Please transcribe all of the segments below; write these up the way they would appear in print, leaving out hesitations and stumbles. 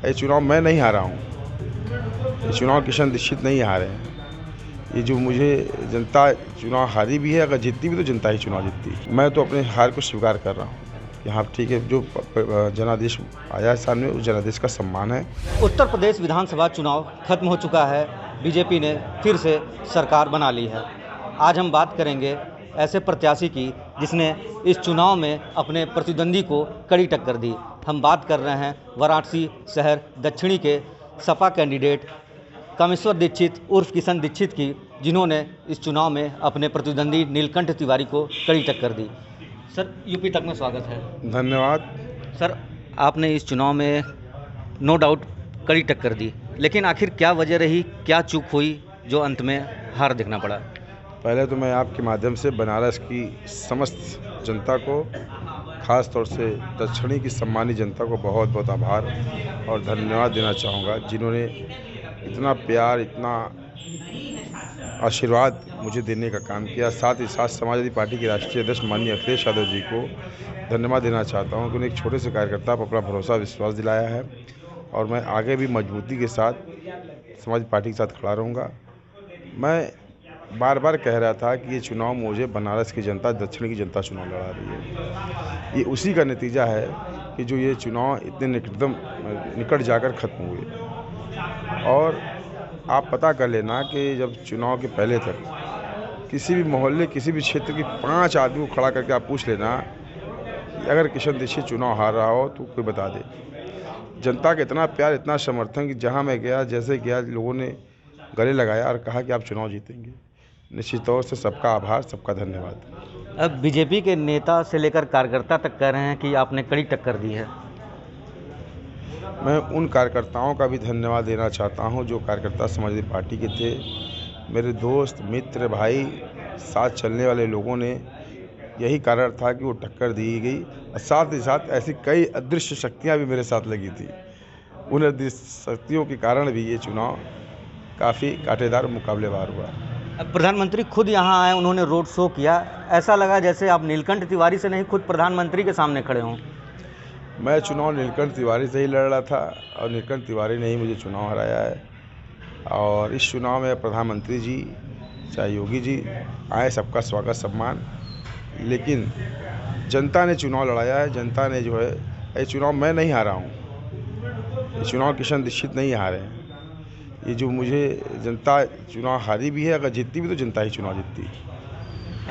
ये चुनाव मैं नहीं हारा हूँ, ये चुनाव किशन दीक्षित नहीं हारे हैं। ये जो मुझे जनता चुनाव हारी भी है, अगर जीतती भी तो जनता ही चुनाव जीतती। मैं तो अपने हार को स्वीकार कर रहा हूँ कि हाँ ठीक है, जो जनादेश आया है सामने, उस जनादेश का सम्मान है। उत्तर प्रदेश विधानसभा चुनाव खत्म हो चुका है। बीजेपी ने फिर से सरकार बना ली है। आज हम बात करेंगे ऐसे प्रत्याशी की जिसने इस चुनाव में अपने प्रतिद्वंदी को कड़ी टक्कर दी। हम बात कर रहे हैं वाराणसी शहर दक्षिणी के सपा कैंडिडेट कामेश्वर दीक्षित उर्फ किशन दीक्षित की, जिन्होंने इस चुनाव में अपने प्रतिद्वंदी नीलकंठ तिवारी को कड़ी टक्कर दी। सर, यूपी तक में स्वागत है। धन्यवाद। सर, आपने इस चुनाव में नो डाउट कड़ी टक्कर दी, लेकिन आखिर क्या वजह रही, क्या चूक हुई जो अंत में हार देखना पड़ा? पहले तो मैं आपके माध्यम से बनारस की समस्त जनता को, खास तौर से दक्षिणी की सम्मानित जनता को बहुत बहुत आभार और धन्यवाद देना चाहूँगा, जिन्होंने इतना प्यार, इतना आशीर्वाद मुझे देने का काम किया। साथ ही साथ समाजवादी पार्टी के राष्ट्रीय अध्यक्ष माननीय अखिलेश यादव जी को धन्यवाद देना चाहता हूँ कि उन्हें एक छोटे से कार्यकर्ता पर अपना भरोसा विश्वास दिलाया है और मैं आगे भी मजबूती के साथ समाजवादी पार्टी के साथ खड़ा रहूँगा। मैं बार बार कह रहा था कि ये चुनाव मुझे बनारस की जनता, दक्षिण की जनता चुनाव लड़ा रही है। ये उसी का नतीजा है कि जो ये चुनाव इतने निकट जाकर ख़त्म हुए। और आप पता कर लेना कि जब चुनाव के पहले तक किसी भी मोहल्ले, किसी भी क्षेत्र की 5 आदमी को खड़ा करके आप पूछ लेना कि अगर किशन दीक्षित चुनाव हार रहा हो तो कोई बता दे। जनता का इतना प्यार, इतना समर्थन कि जहाँ मैं गया, जैसे गया, लोगों ने गले लगाया और कहा कि आप चुनाव जीतेंगे। निश्चित तौर से सबका आभार, सबका धन्यवाद। अब बीजेपी के नेता से लेकर कार्यकर्ता तक कह रहे हैं कि आपने कड़ी टक्कर दी है। मैं उन कार्यकर्ताओं का भी धन्यवाद देना चाहता हूं जो कार्यकर्ता समाजवादी पार्टी के थे। मेरे दोस्त, मित्र, भाई, साथ चलने वाले लोगों ने, यही कारण था कि वो टक्कर दी गई। और साथ ही साथ ऐसी कई अदृश्य शक्तियां भी मेरे साथ लगी थी। उन अदृश्य शक्तियों के कारण भी ये चुनाव काफ़ी कांटेदार मुकाबलेबार हुआ। अब प्रधानमंत्री खुद यहाँ आए, उन्होंने रोड शो किया। ऐसा लगा जैसे आप नीलकंठ तिवारी से नहीं, खुद प्रधानमंत्री के सामने खड़े हों। मैं चुनाव नीलकंठ तिवारी से ही लड़ रहा था और नीलकंठ तिवारी ने ही मुझे चुनाव हराया है। और इस चुनाव में प्रधानमंत्री जी, चाहे योगी जी आए, सबका स्वागत सम्मान। लेकिन जनता ने चुनाव लड़ाया है। जनता ने जो है, ये चुनाव मैं नहीं हारा हूँ, ये चुनाव किशन दीक्षित नहीं हारे हैं। ये जो मुझे जनता चुनाव हारी भी है, अगर जीतती भी तो जनता ही चुनाव जीतती।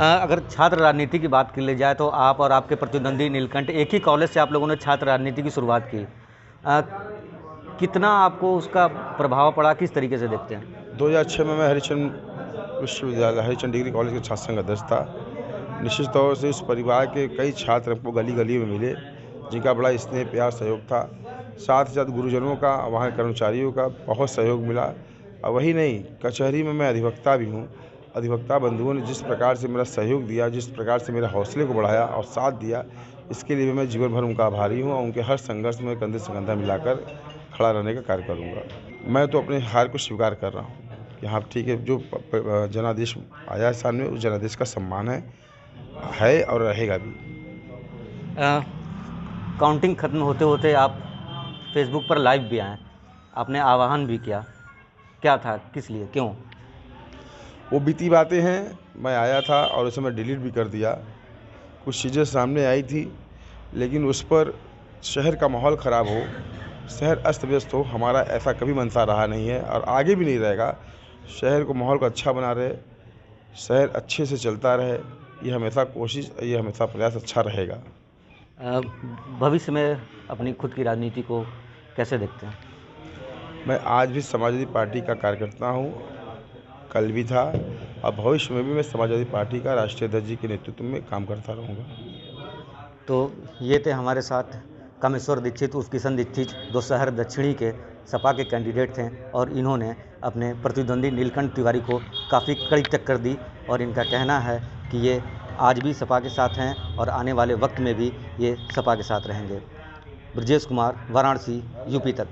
अगर छात्र राजनीति की बात कर ली जाए तो आप और आपके प्रतिद्वंदी नीलकंठ, एक ही कॉलेज से आप लोगों ने छात्र राजनीति की शुरुआत की। कितना आपको उसका प्रभाव पड़ा, किस तरीके से देखते हैं? 2006 में मैं हरिचंद विश्वविद्यालय, हरिचंद डिग्री कॉलेज के छात्र संघ अध्यक्ष था। निश्चित तौर से उस परिवार के कई छात्र हमको गली गली में मिले, जिनका बड़ा स्नेह, प्यार, सहयोग था। साथ ही साथ गुरुजनों का, वहाँ कर्मचारियों का बहुत सहयोग मिला। और वही नहीं, कचहरी में मैं अधिवक्ता भी हूँ। अधिवक्ता बंधुओं ने जिस प्रकार से मेरा सहयोग दिया, जिस प्रकार से मेरे हौसले को बढ़ाया और साथ दिया, इसके लिए मैं जीवन भर उनका आभारी हूँ और उनके हर संघर्ष में कंधे से कंधा मिलाकर खड़ा रहने का कार्य करूँगा। मैं तो अपने हार को स्वीकार कर रहा हूँ कि हाँ ठीक है, जो जनादेश आया है सामने, उस जनादेश का सम्मान है और रहेगा भी। काउंटिंग खत्म होते होते आप फेसबुक पर लाइव भी आए, आपने आह्वान भी किया। क्या था, किस लिए, क्यों? वो बीती बातें हैं। मैं आया था और उसे मैं डिलीट भी कर दिया। कुछ चीज़ें सामने आई थी, लेकिन उस पर शहर का माहौल ख़राब हो, शहर अस्त व्यस्त हो, हमारा ऐसा कभी मंशा रहा नहीं है और आगे भी नहीं रहेगा। शहर को, माहौल को अच्छा बना रहे, शहर अच्छे से चलता रहे, ये हमेशा कोशिश, ये हमेशा प्रयास अच्छा रहेगा। भविष्य में अपनी खुद की राजनीति को कैसे देखते हैं? मैं आज भी समाजवादी पार्टी का कार्यकर्ता हूँ, कल भी था और भविष्य में भी मैं समाजवादी पार्टी का राष्ट्रीय अध्यक्ष जी के नेतृत्व में काम करता रहूँगा। तो ये थे हमारे साथ कामेश्वर दीक्षित उर्फ किशन दीक्षित, जो शहर दक्षिणी के सपा के कैंडिडेट थे और इन्होंने अपने प्रतिद्वंदी नीलकंठ तिवारी को काफ़ी कड़ी टक्कर दी और इनका कहना है कि ये आज भी सपा के साथ हैं और आने वाले वक्त में भी ये सपा के साथ रहेंगे। ब्रजेश कुमार, वाराणसी, यूपी तक।